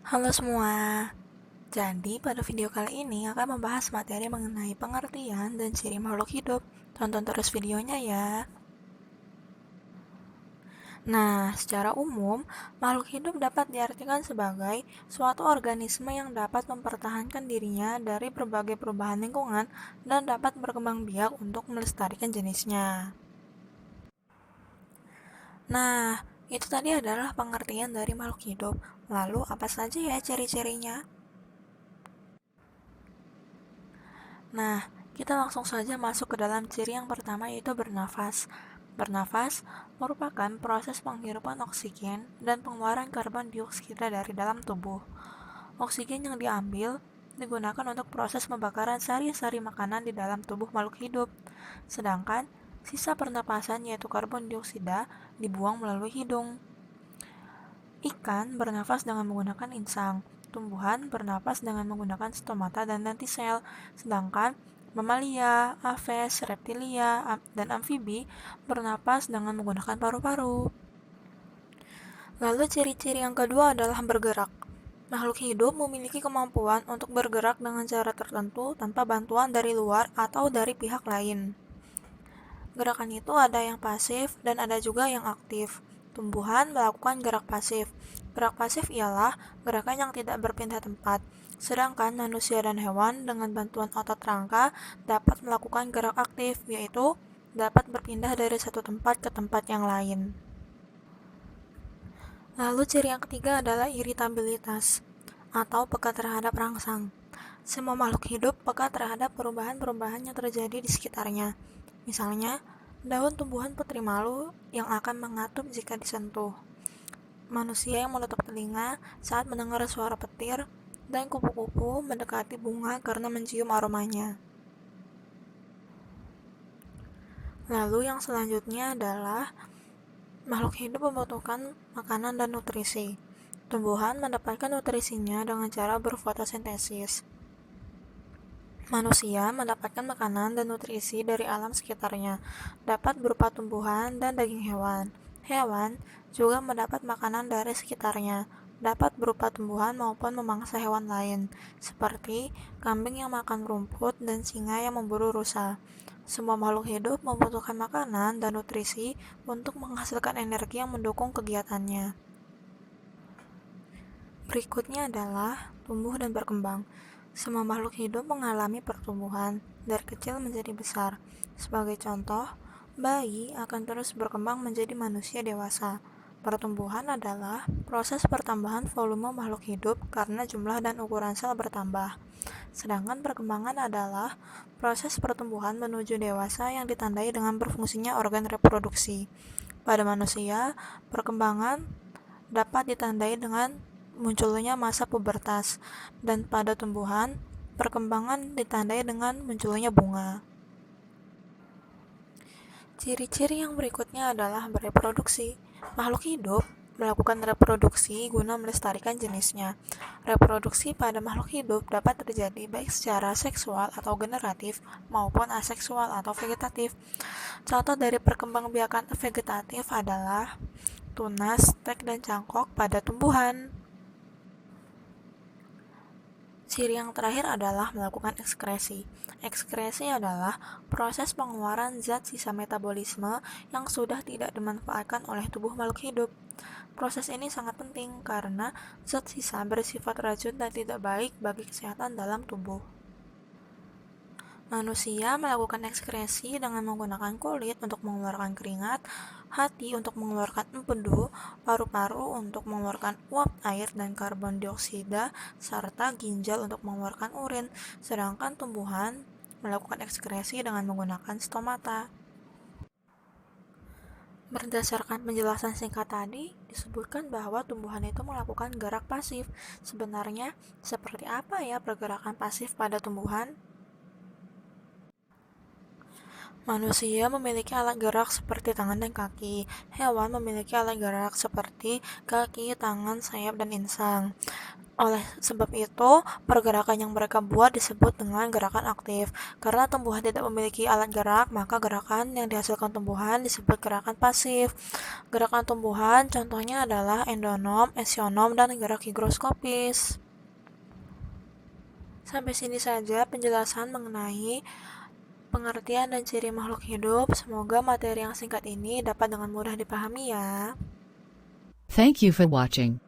Halo semua, jadi pada video kali ini akan membahas materi mengenai pengertian dan ciri makhluk hidup. Tonton terus videonya ya. Nah, secara umum, makhluk hidup dapat diartikan sebagai suatu organisme yang dapat mempertahankan dirinya dari berbagai perubahan lingkungan dan dapat berkembang biak untuk melestarikan jenisnya. Nah, itu tadi adalah pengertian dari makhluk hidup. Lalu, apa saja ya ciri-cirinya? Nah, kita langsung saja masuk ke dalam ciri yang pertama, yaitu bernafas. Bernafas merupakan proses penghirupan oksigen dan pengeluaran karbon dioksida dari dalam tubuh. Oksigen yang diambil digunakan untuk proses pembakaran sari-sari makanan di dalam tubuh makhluk hidup. Sedangkan sisa pernapasan, yaitu karbon dioksida, dibuang melalui hidung. Ikan bernafas dengan menggunakan insang. Tumbuhan bernafas dengan menggunakan stomata dan lentisel. Sedangkan mamalia, aves, reptilia, dan amfibi bernapas dengan menggunakan paru-paru. Lalu ciri-ciri yang kedua adalah bergerak. Makhluk hidup memiliki kemampuan untuk bergerak dengan cara tertentu tanpa bantuan dari luar atau dari pihak lain. Gerakan itu ada yang pasif dan ada juga yang aktif. Tumbuhan melakukan gerak pasif. Gerak pasif ialah gerakan yang tidak berpindah tempat. Sedangkan manusia dan hewan dengan bantuan otot rangka dapat melakukan gerak aktif, yaitu dapat berpindah dari satu tempat ke tempat yang lain. Lalu ciri yang ketiga adalah iritabilitas atau peka terhadap rangsang. Semua makhluk hidup peka terhadap perubahan-perubahan yang terjadi di sekitarnya. Misalnya, daun tumbuhan putri malu yang akan mengatup jika disentuh. Manusia yang menutup telinga saat mendengar suara petir, dan kupu-kupu mendekati bunga karena mencium aromanya. Lalu yang selanjutnya adalah makhluk hidup membutuhkan makanan dan nutrisi. Tumbuhan mendapatkan nutrisinya dengan cara berfotosintesis. Manusia mendapatkan makanan dan nutrisi dari alam sekitarnya, dapat berupa tumbuhan dan daging hewan. Hewan juga mendapat makanan dari sekitarnya, dapat berupa tumbuhan maupun memangsa hewan lain, seperti kambing yang makan rumput dan singa yang memburu rusa. Semua makhluk hidup membutuhkan makanan dan nutrisi untuk menghasilkan energi yang mendukung kegiatannya. Berikutnya adalah tumbuh dan berkembang. Semua makhluk hidup mengalami pertumbuhan dari kecil menjadi besar. Sebagai contoh, bayi akan terus berkembang menjadi manusia dewasa. Pertumbuhan adalah proses pertambahan volume makhluk hidup karena jumlah dan ukuran sel bertambah. Sedangkan perkembangan adalah proses pertumbuhan menuju dewasa yang ditandai dengan berfungsinya organ reproduksi. Pada manusia, perkembangan dapat ditandai dengan munculnya masa pubertas, dan pada tumbuhan, perkembangan ditandai dengan munculnya bunga. Ciri-ciri yang berikutnya adalah bereproduksi. Makhluk hidup melakukan reproduksi guna melestarikan jenisnya. Reproduksi pada makhluk hidup dapat terjadi baik secara seksual atau generatif maupun aseksual atau vegetatif. Contoh dari perkembangbiakan vegetatif adalah tunas, tek, dan cangkok pada tumbuhan. Ciri yang terakhir adalah melakukan ekskresi. Ekskresi adalah proses pengeluaran zat sisa metabolisme yang sudah tidak dimanfaatkan oleh tubuh makhluk hidup. Proses ini sangat penting karena zat sisa bersifat racun dan tidak baik bagi kesehatan dalam tubuh. Manusia melakukan ekskresi dengan menggunakan kulit untuk mengeluarkan keringat, hati untuk mengeluarkan empedu, paru-paru untuk mengeluarkan uap air dan karbon dioksida, serta ginjal untuk mengeluarkan urin, sedangkan tumbuhan melakukan ekskresi dengan menggunakan stomata. Berdasarkan penjelasan singkat tadi, disebutkan bahwa tumbuhan itu melakukan gerak pasif. Sebenarnya, seperti apa ya pergerakan pasif pada tumbuhan? Manusia memiliki alat gerak seperti tangan dan kaki. Hewan memiliki alat gerak seperti kaki, tangan, sayap, dan insang. Oleh sebab itu, pergerakan yang mereka buat disebut dengan gerakan aktif. Karena tumbuhan tidak memiliki alat gerak, maka gerakan yang dihasilkan tumbuhan disebut gerakan pasif. Gerakan tumbuhan contohnya adalah endonom, esionom, dan gerak higroskopis. Sampai sini saja penjelasan mengenai pengertian dan ciri makhluk hidup. Semoga materi yang singkat ini dapat dengan mudah dipahami ya. Thank you for watching.